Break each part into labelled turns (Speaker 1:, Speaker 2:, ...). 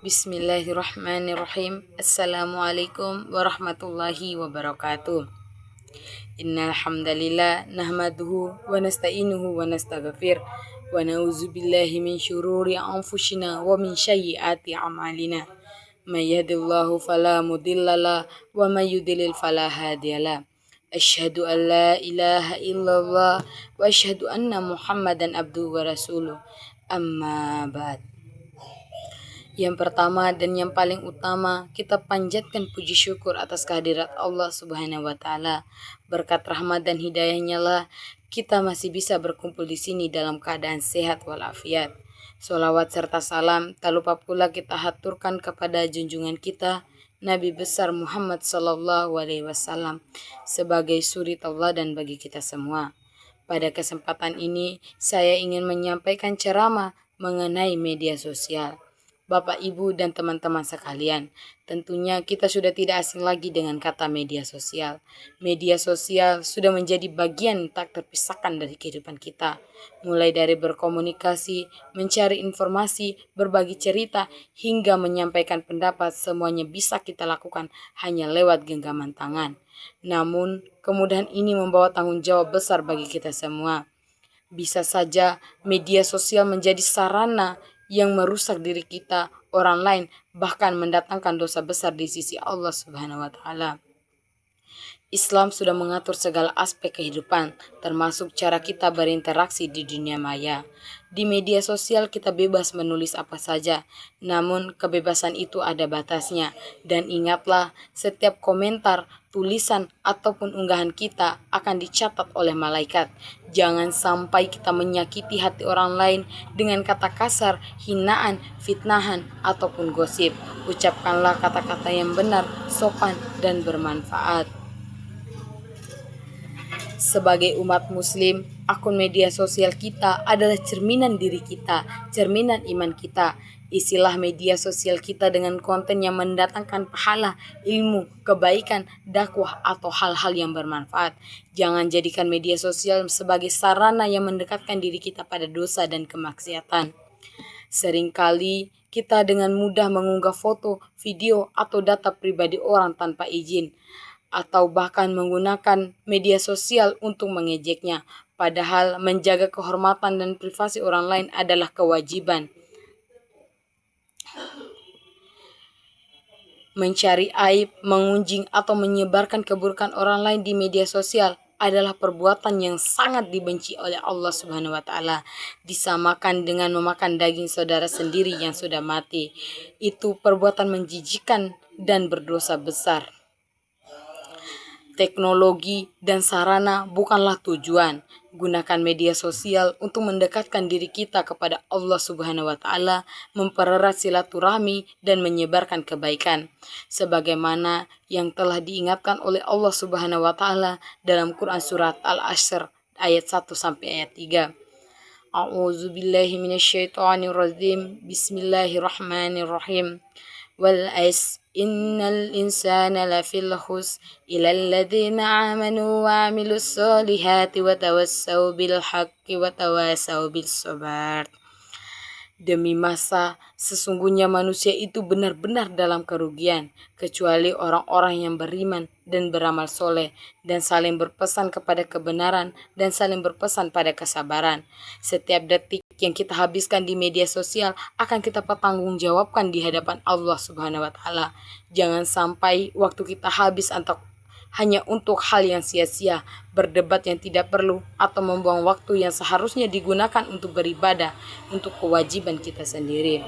Speaker 1: Bismillahirrahmanirrahim. Assalamualaikum warahmatullahi wabarakatuh. Innal hamdalillah nahmaduhu wa nasta'inuhu wa nastaghfir wa na'udzu billahi min syururi anfusina wa min sayyiati a'malina. May yahdihillahu fala mudhillalah wa may yudlil fala hadiyalah. Asyhadu an la ilaha illallah wa asyhadu anna Muhammadan abduhu wa rasuluh. Amma ba'd. Yang pertama dan yang paling utama, kita panjatkan puji syukur atas kehadirat Allah Subhanahu wa taala. Berkat rahmat dan hidayahnya lah kita masih bisa berkumpul di sini dalam keadaan sehat walafiat. Sholawat serta salam tak lupa pula kita haturkan kepada junjungan kita Nabi besar Muhammad sallallahu alaihi wasallam sebagai suri tauladan bagi kita semua. Pada kesempatan ini saya ingin menyampaikan ceramah mengenai media sosial. Bapak, Ibu, dan teman-teman sekalian, tentunya kita sudah tidak asing lagi dengan kata media sosial. Media sosial sudah menjadi bagian tak terpisahkan dari kehidupan kita. Mulai dari berkomunikasi, mencari informasi, berbagi cerita, hingga menyampaikan pendapat, semuanya bisa kita lakukan hanya lewat genggaman tangan. Namun, kemudahan ini membawa tanggung jawab besar bagi kita semua. Bisa saja media sosial menjadi sarana yang merusak diri kita, orang lain, bahkan mendatangkan dosa besar di sisi Allah Subhanahu wa taala. Islam sudah mengatur segala aspek kehidupan, termasuk cara kita berinteraksi di dunia maya. Di media sosial kita bebas menulis apa saja, namun kebebasan itu ada batasnya. Dan ingatlah, setiap komentar, tulisan, ataupun unggahan kita akan dicatat oleh malaikat. Jangan sampai kita menyakiti hati orang lain dengan kata kasar, hinaan, fitnahan, ataupun gosip. Ucapkanlah kata-kata yang benar, sopan, dan bermanfaat. Sebagai umat muslim, akun media sosial kita adalah cerminan diri kita, cerminan iman kita. Isilah media sosial kita dengan konten yang mendatangkan pahala, ilmu, kebaikan, dakwah, atau hal-hal yang bermanfaat. Jangan jadikan media sosial sebagai sarana yang mendekatkan diri kita pada dosa dan kemaksiatan. Seringkali kita dengan mudah mengunggah foto, video, atau data pribadi orang tanpa izin, atau bahkan menggunakan media sosial untuk mengejeknya. Padahal menjaga kehormatan dan privasi orang lain adalah kewajiban. Mencari aib, mengunjing, atau menyebarkan keburukan orang lain di media sosial adalah perbuatan yang sangat dibenci oleh Allah Subhanahu wa taala. Disamakan dengan memakan daging saudara sendiri yang sudah mati. Itu perbuatan menjijikkan dan berdosa besar. Teknologi dan sarana bukanlah tujuan. Gunakan media sosial untuk mendekatkan diri kita kepada Allah Subhanahu wa taala, mempererat silaturahmi dan menyebarkan kebaikan. Sebagaimana yang telah diingatkan oleh Allah Subhanahu wa taala dalam Quran surat Al-Asr ayat 1 sampai ayat 3. A'udzu billahi minasyaitonir rajim. Bismillahirrahmanirrahim. Wal innal insana lafil khusr illa alladhina amanu wa amilus solihati wa tawassaw bil haqqi wa tawassaw bis sabar. Demi masa, sesungguhnya manusia itu benar-benar dalam kerugian, kecuali orang-orang yang beriman dan beramal soleh, dan saling berpesan kepada kebenaran, dan saling berpesan pada kesabaran. Setiap detik yang kita habiskan di media sosial akan kita pertanggungjawabkan di hadapan Allah Subhanahu wa taala. Jangan sampai waktu kita habis hanya untuk hal yang sia-sia, berdebat yang tidak perlu, atau membuang waktu yang seharusnya digunakan untuk beribadah, untuk kewajiban kita sendiri.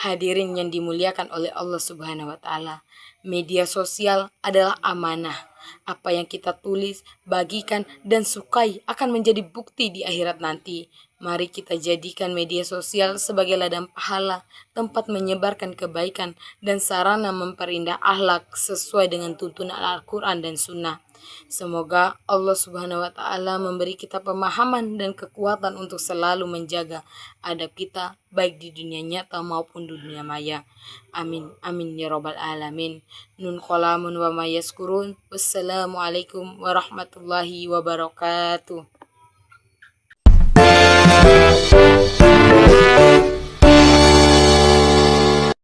Speaker 1: Hadirin yang dimuliakan oleh Allah Subhanahu wa taala, media sosial adalah amanah. Apa yang kita tulis, bagikan, dan sukai akan menjadi bukti di akhirat nanti. Mari kita jadikan media sosial sebagai ladang pahala, tempat menyebarkan kebaikan, dan sarana memperindah akhlak sesuai dengan tuntunan Al-Quran dan Sunnah. Semoga Allah Subhanahu wa taala memberi kita pemahaman dan kekuatan untuk selalu menjaga adab kita baik di dunia nyata maupun di dunia maya. Amin amin ya rabbal alamin. Nun qalamun wa mayaskurun. Wassalamualaikum warahmatullahi wabarakatuh.